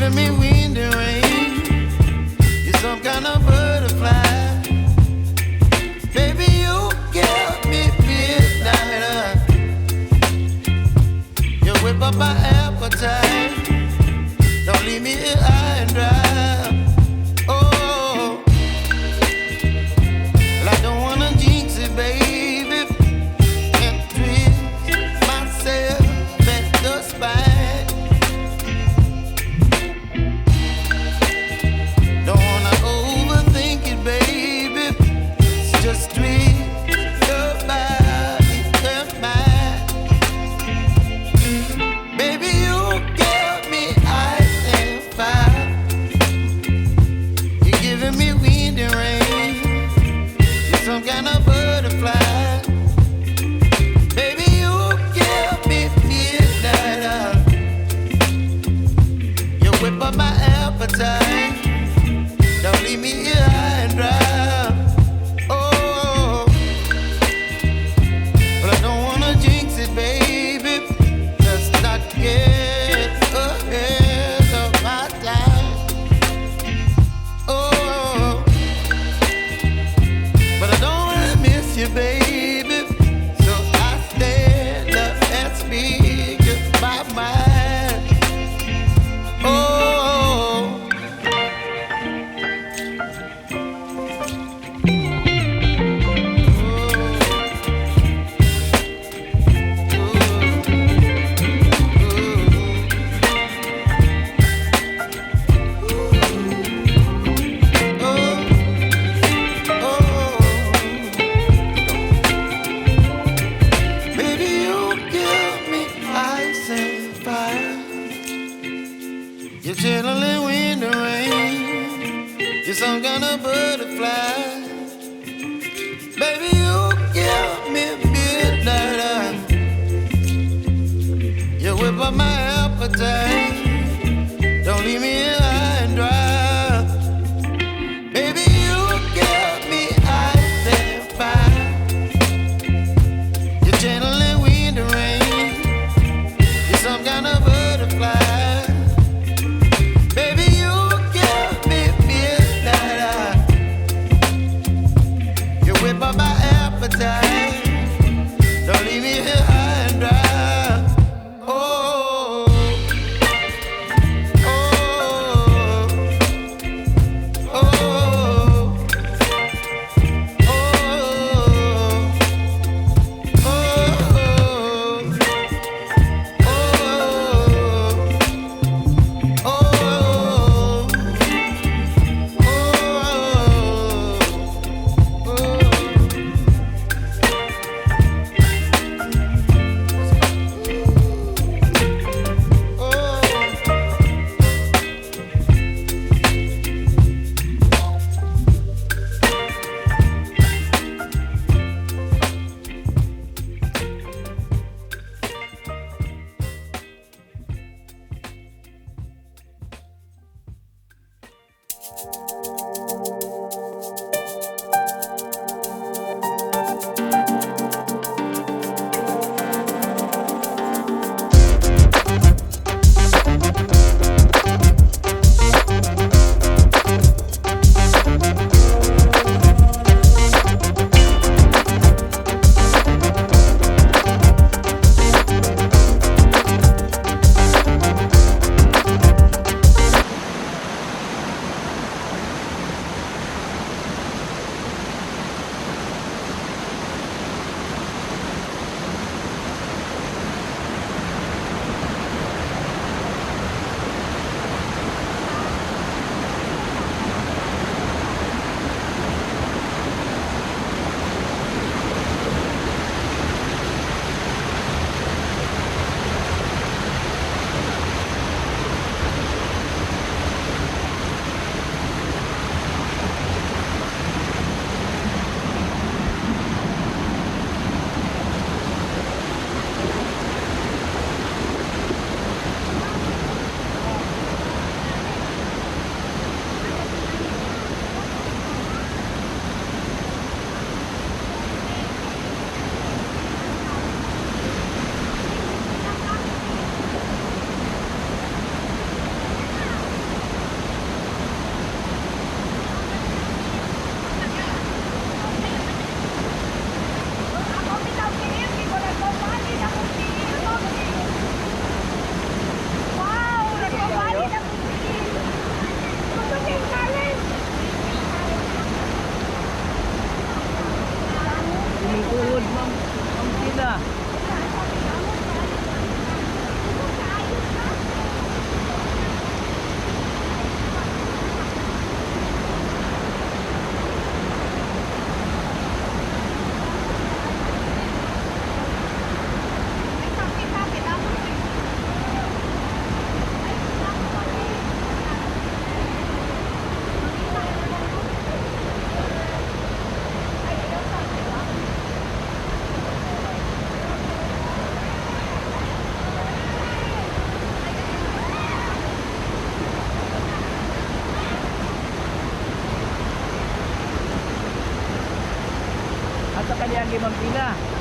giving me wind and rain. You're some kind of butterfly. Baby, you give me midnight. You whip up my appetite. Don't leave me here high and dry. Oh, well, I don't wanna jinx it, baby, and twist myself at the spine. Don't wanna overthink it, baby. It's just twist your body and mine. Baby, you give me ice and fire. You're giving me wind and rain. You're some kind of butterfly. Baby, you give me midnight. You whip up my appetite. Don't leave me here high and dry. Oh, but I don't wanna jinx it, baby. Let's not get ahead of my time. Oh, but I don't wanna miss you, baby. So I stand up and speak my mind. Oh. Baby, you give me ice and fire. You're channeling wind and rain. You're some kind of butterfly. Baby, you give me midnight. You whip up my appetite. Don't leave me here high and dry. Baby, you give me ice and fire. You're channeling wind and rain. You're some kind of butterfly. Baby, you give me midnight. You whip up my appetite. Don't leave me here high and dry. Oh. Ma'am Tina.